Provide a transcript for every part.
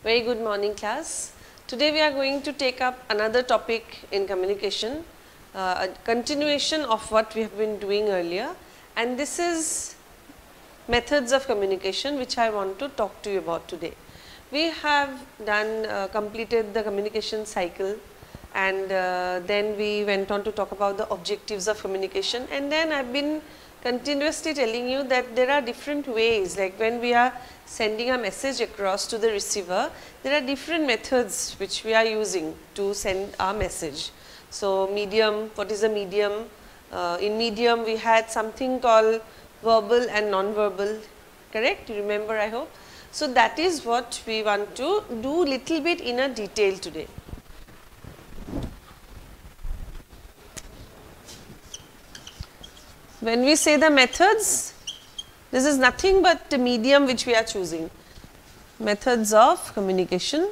Very good morning, class. Today we are going to take up another topic in communication, a continuation of what we have been doing earlier, and this is methods of communication which I want to talk to you about today. We have completed the communication cycle, and then we went on to talk about the objectives of communication, and then I have been continuously telling you that there are different ways, like when we are sending a message across to the receiver, there are different methods which we are using to send our message. So, medium, what is a medium? In medium we had something called verbal and non-verbal, correct? You remember, I hope. So, that is what we want to do little bit in a detail today. When we say the methods, this is nothing but the medium which we are choosing. Methods of communication.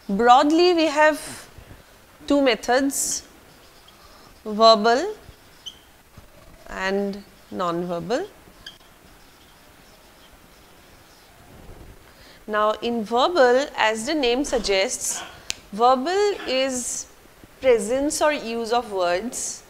Broadly, we have two methods, verbal and non-verbal. Now, in verbal, as the name suggests, verbal is presence or use of words,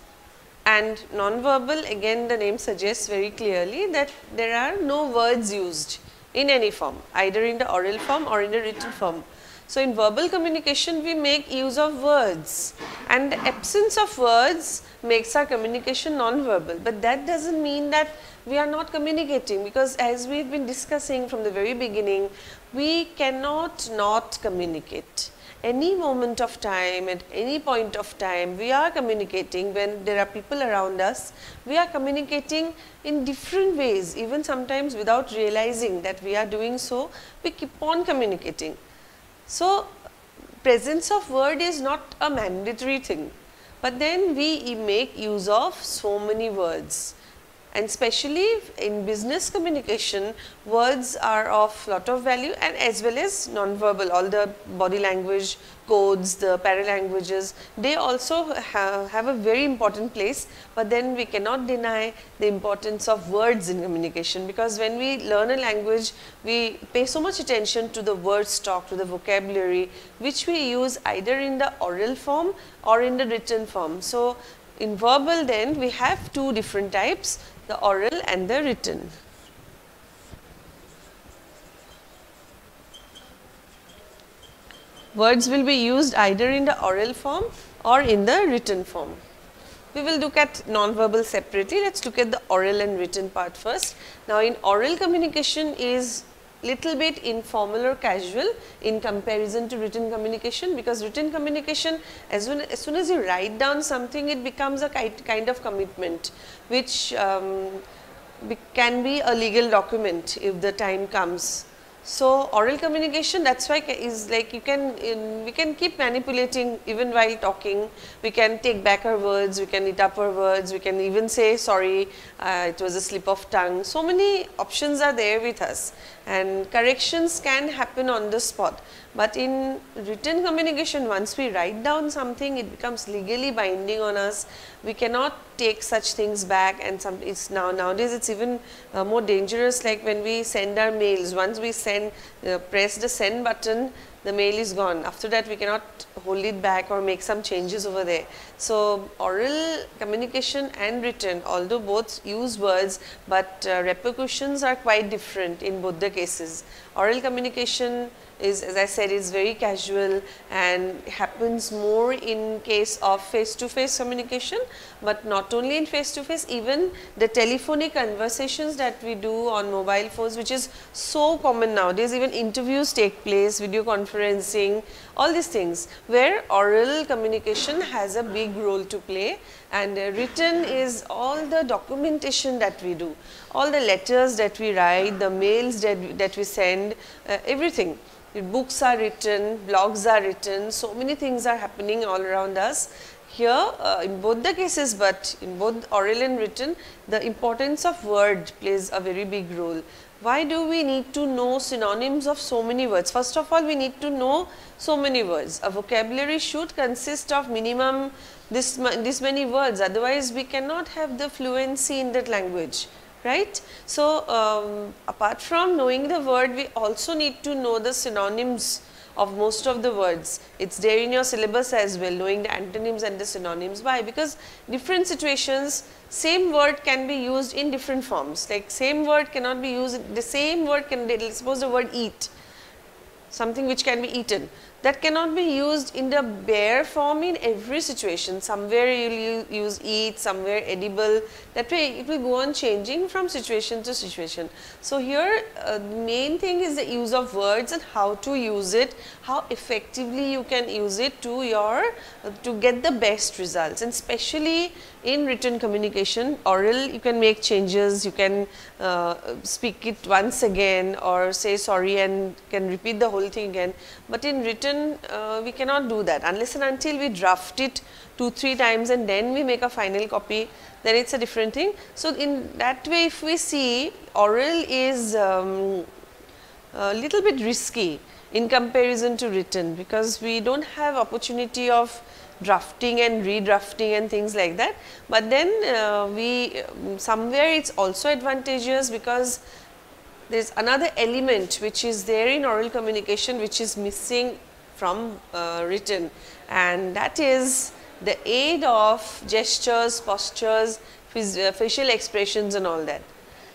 and non-verbal, again the name suggests very clearly that there are no words used in any form, either in the oral form or in the written form. So, in verbal communication we make use of words, and the absence of words makes our communication non-verbal, but that does not mean that we are not communicating, because as we have been discussing from the very beginning, we cannot not communicate. Any moment of time, at any point of time, we are communicating. When there are people around us, we are communicating in different ways, even sometimes without realizing that we are doing so, we keep on communicating. So, presence of word is not a mandatory thing, but then we make use of so many words. And especially in business communication, words are of lot of value, and as well as non-verbal, all the body language codes, the paralanguages, they also have a very important place, but then we cannot deny the importance of words in communication, because when we learn a language, we pay so much attention to the word stock, to the vocabulary, which we use either in the oral form or in the written form. So, in verbal then we have two different types, the oral and the written. Words will be used either in the oral form or in the written form. We will look at non-verbal separately. Let us look at the oral and written part first. Now, in oral communication is little bit informal or casual in comparison to written communication, because written communication, as soon as you write down something, it becomes a kind of commitment which can be a legal document if the time comes. So, oral communication, that is why is like we can keep manipulating even while talking, we can take back our words, we can eat up our words, we can even say sorry, it was a slip of tongue. So many options are there with us, and corrections can happen on the spot. But in written communication, once we write down something, it becomes legally binding on us. We cannot take such things back, and nowadays it's even more dangerous, like when we send our mails. Once we press the send button, the mail is gone. After that, we cannot hold it back or make some changes over there. So, oral communication and written, although both use words, but repercussions are quite different in both the cases. Oral communication is, as I said, is very casual and happens more in case of face-to-face communication, but not only in face-to-face, even the telephonic conversations that we do on mobile phones, which is so common nowadays. Even interviews take place, video conferencing, all these things, where oral communication has a big role to play, and written is all the documentation that we do, all the letters that we write, the mails that we send, everything. Books are written, blogs are written, so many things are happening all around us. Here in both the cases, but in both oral and written, the importance of word plays a very big role. Why do we need to know synonyms of so many words? First of all, we need to know so many words. A vocabulary should consist of minimum this many words, otherwise we cannot have the fluency in that language. right. So, apart from knowing the word, we also need to know the synonyms of most of the words. It's there in your syllabus as well, knowing the antonyms and the synonyms. Why? Because different situations, same word can be used in different forms. Like same word cannot be used, the same word can, suppose the word eat, something which can be eaten, that cannot be used in the bare form in every situation. Somewhere you will use eat, somewhere edible, that way it will go on changing from situation to situation. So, here the main thing is the use of words and how to use it, how effectively you can use it to your to get the best results, and especially in written communication. Oral, you can make changes, you can speak it once again or say sorry and can repeat the whole thing again, but in written we cannot do that unless and until we draft it 2-3 times and then we make a final copy, then it is a different thing. So, in that way if we see, oral is a little bit risky in comparison to written, because we do not have opportunity of drafting and redrafting and things like that, but then somewhere it is also advantageous, because there is another element which is there in oral communication which is missing from written, and that is the aid of gestures, postures, facial expressions and all that.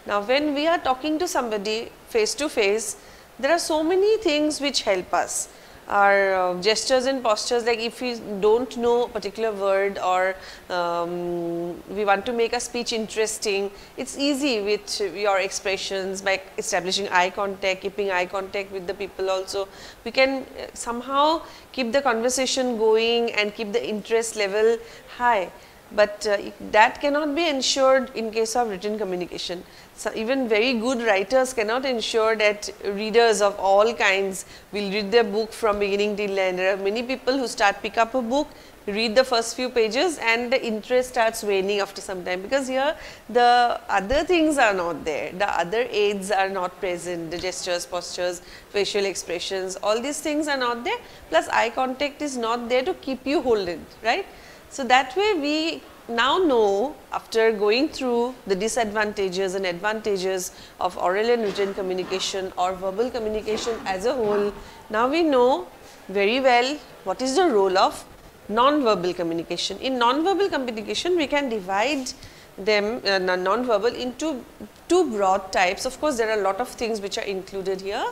Now, when we are talking to somebody face to face, there are so many things which help us. Our gestures and postures, like if we do not know a particular word or we want to make a speech interesting, it is easy with your expressions by establishing eye contact, keeping eye contact with the people also. We can somehow keep the conversation going and keep the interest level high, but that cannot be ensured in case of written communication. So, even very good writers cannot ensure that readers of all kinds will read their book from beginning till end. There are many people who pick up a book, read the first few pages and the interest starts waning after some time, because here the other things are not there, the other aids are not present, the gestures, postures, facial expressions, all these things are not there, plus eye contact is not there to keep you holding, right. So, that way we now know, after going through the disadvantages and advantages of oral and written communication or verbal communication as a whole, now we know very well what is the role of non-verbal communication. In non-verbal communication, we can divide them non-verbal into two broad types. Of course, there are a lot of things which are included here.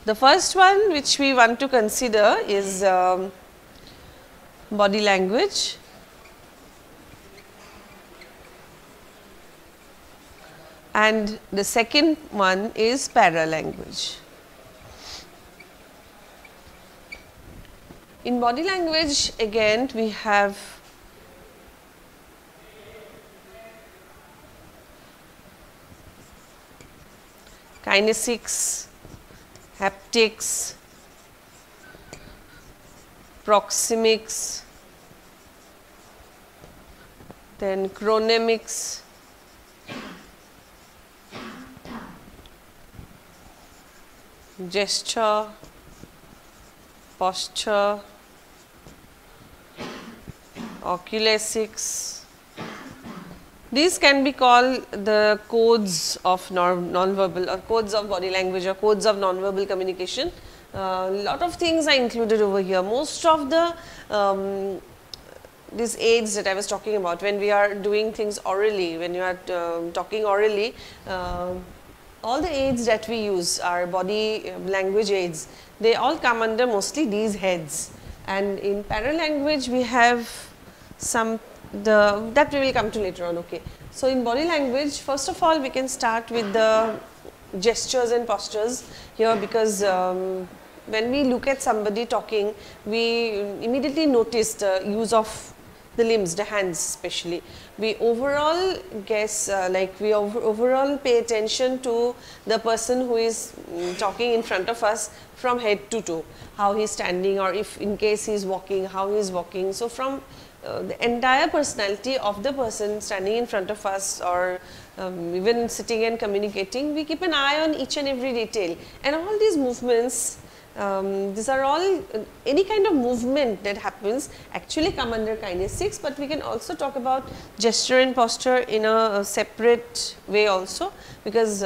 The first one which we want to consider is body language, and the second one is paralanguage. In body language, again we have kinesics, haptics, proxemics, then chronemics, gesture, posture, oculesics. These can be called the codes of non-verbal or codes of body language or codes of non-verbal communication. Lot of things are included over here. Most of the these aids that I was talking about, when we are doing things orally, when you are talking orally, all the aids that we use are body language aids. They all come under mostly these heads, and in paralanguage we have some that we will come to later on. Okay. So, in body language, first of all we can start with the gestures and postures here, because when we look at somebody talking, we immediately notice the use of the limbs, the hands especially. We overall guess, we overall pay attention to the person who is talking in front of us from head to toe, how he is standing, or if in case he is walking, how he is walking. So, from the entire personality of the person standing in front of us, or even sitting and communicating, we keep an eye on each and every detail, and all these movements These are all any kind of movement that happens actually come under kinesics, but we can also talk about gesture and posture in a separate way also, because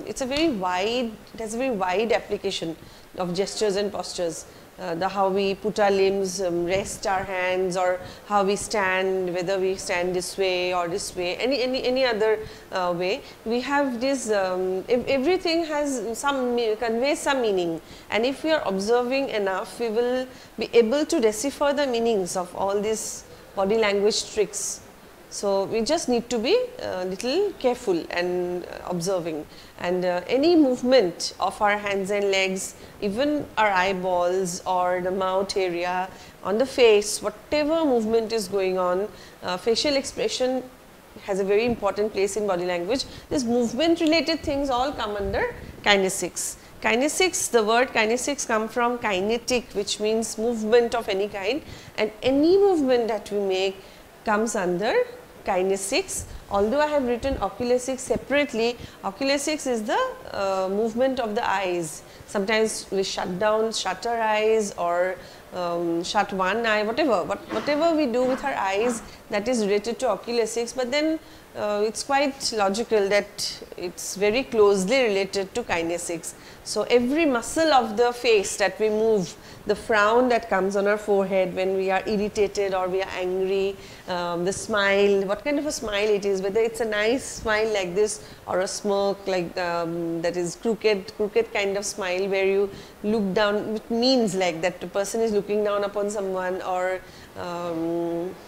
it's a very wide, it has a very wide application of gestures and postures. The how we put our limbs, rest our hands, or how we stand, whether we stand this way or this way, any other way. We have this, everything has some, conveys some meaning, and if we are observing enough, we will be able to decipher the meanings of all these body language tricks. So, we just need to be little careful and observing, and any movement of our hands and legs, even our eyeballs or the mouth area, on the face, whatever movement is going on, facial expression has a very important place in body language. This movement related things all come under kinesics. Kinesics, the word kinesics come from kinetic, which means movement of any kind, and any movement that we make comes under kinesics. Although I have written oculesics separately, oculesics is the movement of the eyes. Sometimes we shut our eyes, or shut one eye, whatever we do with our eyes, that is related to oculesics, but then it's quite logical that it's very closely related to kinesics. So, every muscle of the face that we move, the frown that comes on our forehead when we are irritated or we are angry, the smile, what kind of a smile it is, whether it's a nice smile like this or a smirk like that is crooked kind of smile where you look down, it means like that the person is looking down upon someone, or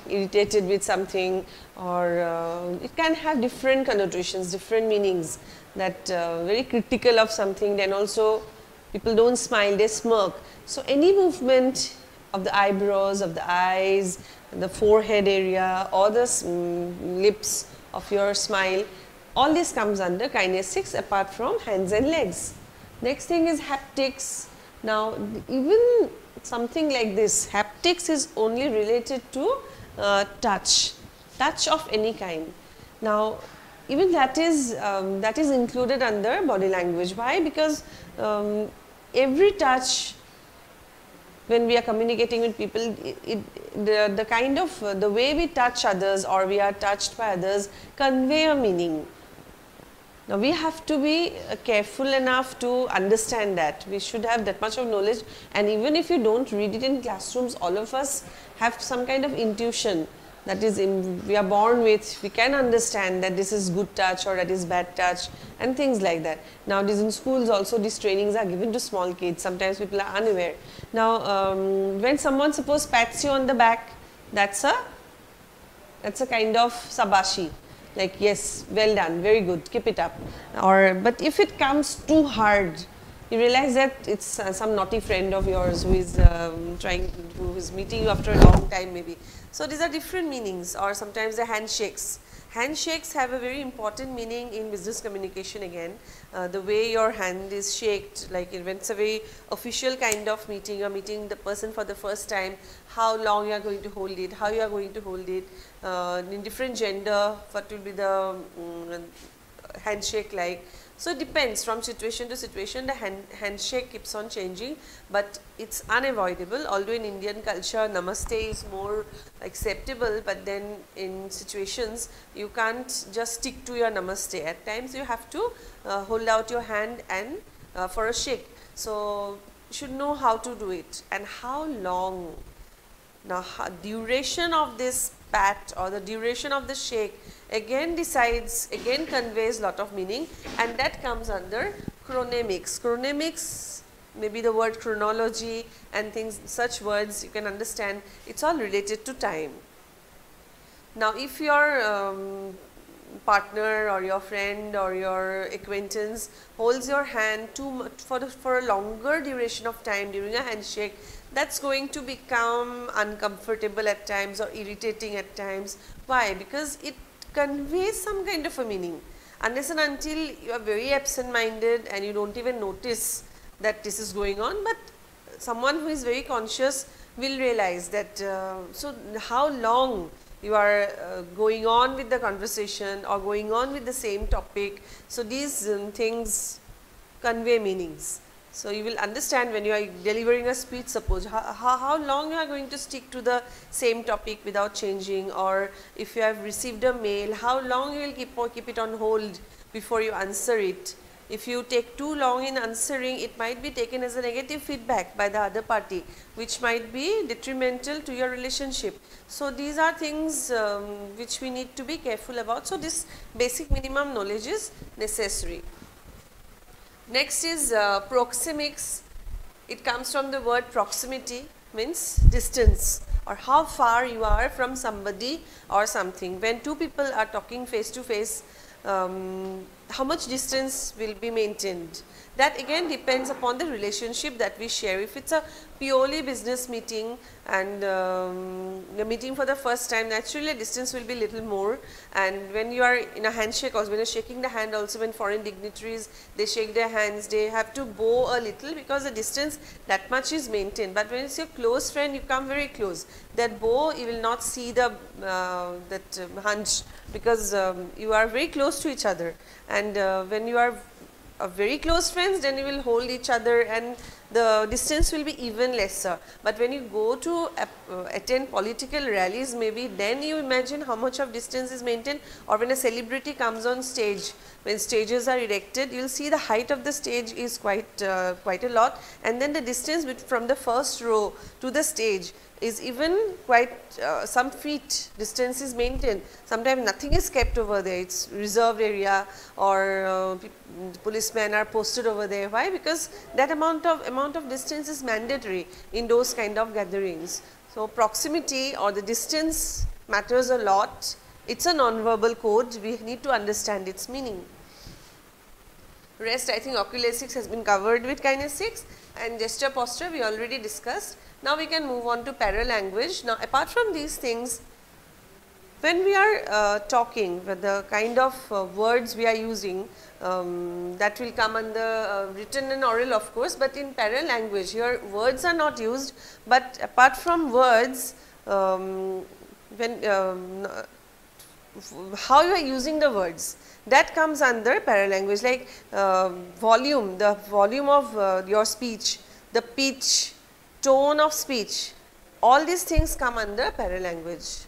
irritated with something, or it can have different connotations, different meanings, that very critical of something, then also people don't smile, they smirk. So, any movement of the eyebrows, of the eyes, the forehead area, or the lips of your smile, all this comes under kinesics apart from hands and legs. Next thing is haptics. Now, even something like this, haptics is only related to touch of any kind. Now, even that is included under body language. Why? Because every touch, when we are communicating with people, the kind of the way we touch others or we are touched by others convey a meaning. Now, we have to be careful enough to understand that. We should have that much of knowledge, and even if you don't read it in classrooms, all of us have some kind of intuition that is we are born with. We can understand that this is good touch or that is bad touch and things like that. Nowadays in schools also these trainings are given to small kids. Sometimes people are unaware. Now, when someone suppose pats you on the back, that's a kind of sabashi. Like, yes, well done, very good, keep it up. But if it comes too hard, you realize that it's some naughty friend of yours who is who is meeting you after a long time maybe. So, these are different meanings, or sometimes the handshakes. Handshakes have a very important meaning in business communication again. The way your hand is shaked, like when it's a very official kind of meeting, you are meeting the person for the first time, how long you are going to hold it, how you are going to hold it, in different gender, what will be the handshake like. So, it depends from situation to situation, the handshake keeps on changing, but it's unavoidable. Although in Indian culture namaste is more acceptable, but then in situations you can't just stick to your namaste. At times you have to hold out your hand and for a shake. So, you should know how to do it and how long. Now, duration of this pat or the duration of the shake again conveys lot of meaning, and that comes under chronemics. Chronemics, maybe the word chronology and things, such words you can understand, it's all related to time. Now, if your partner or your friend or your acquaintance holds your hand for a longer duration of time during a handshake, that's going to become uncomfortable at times or irritating at times. Why? Because it conveys some kind of a meaning. Unless and until you are very absent-minded and you don't even notice that this is going on, but someone who is very conscious will realize that. So, how long you are going on with the conversation or going on with the same topic. So, these things convey meanings. So, you will understand when you are delivering a speech, suppose how long you are going to stick to the same topic without changing, or if you have received a mail, how long you will keep it on hold before you answer it. If you take too long in answering, it might be taken as a negative feedback by the other party, which might be detrimental to your relationship. So, these are things which we need to be careful about. So, this basic minimum knowledge is necessary. Next is proxemics. It comes from the word proximity, means distance, or how far you are from somebody or something. When two people are talking face to face, how much distance will be maintained? That again depends upon the relationship that we share. If it's a purely business meeting and the meeting for the first time, naturally distance will be little more. And when you are in a handshake, or when you are shaking the hand, also when foreign dignitaries, they shake their hands, they have to bow a little because the distance that much is maintained. But when it's your close friend, you come very close. That bow, you will not see the hunch, because you are very close to each other. And when you are very close friends, then you will hold each other and the distance will be even lesser. But when you go to attend political rallies, maybe then you imagine how much of distance is maintained. Or when a celebrity comes on stage, when stages are erected, you will see the height of the stage is quite a lot, and then the distance from the first row to the stage is even quite some feet distance is maintained. Sometimes nothing is kept over there, it is reserved area, or policemen are posted over there. Why? Because that amount of distance is mandatory in those kind of gatherings. So, proximity or the distance matters a lot. It is a non-verbal code, we need to understand its meaning. Rest, I think oculesics has been covered with kinesics, and gesture posture we already discussed. Now, we can move on to paralanguage. Now, apart from these things, when we are talking, with the kind of words we are using, that will come under written and oral, of course, but in paralanguage here words are not used, but apart from words, when how you are using the words, that comes under paralanguage, like volume, the volume of your speech, the pitch, tone of speech, all these things come under paralanguage.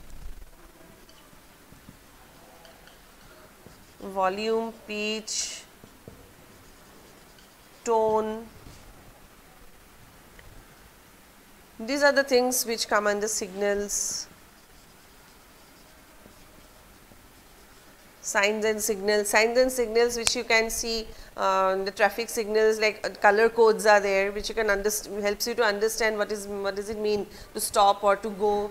Volume, pitch, tone, these are the things which come under signals. Signs and signals which you can see, the traffic signals, like color codes are there, which you can helps you to understand what does it mean to stop or to go.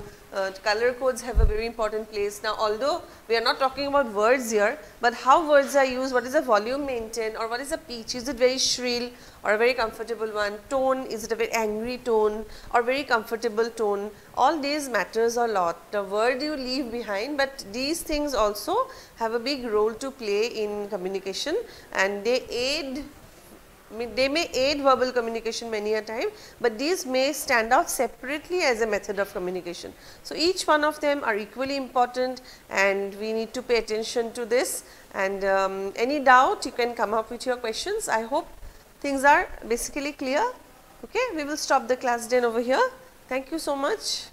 Color codes have a very important place. Now, although we are not talking about words here, but how words are used, what is the volume maintained, or what is the pitch, is it very shrill or a very comfortable one, tone, is it a very angry tone or very comfortable tone, all these matters a lot. The word you leave behind, but these things also have a big role to play in communication, and they may aid verbal communication many a time, but these may stand out separately as a method of communication. So, each one of them are equally important, and we need to pay attention to this, and any doubt you can come up with your questions. I hope things are basically clear. Okay, we will stop the class then over here. Thank you so much.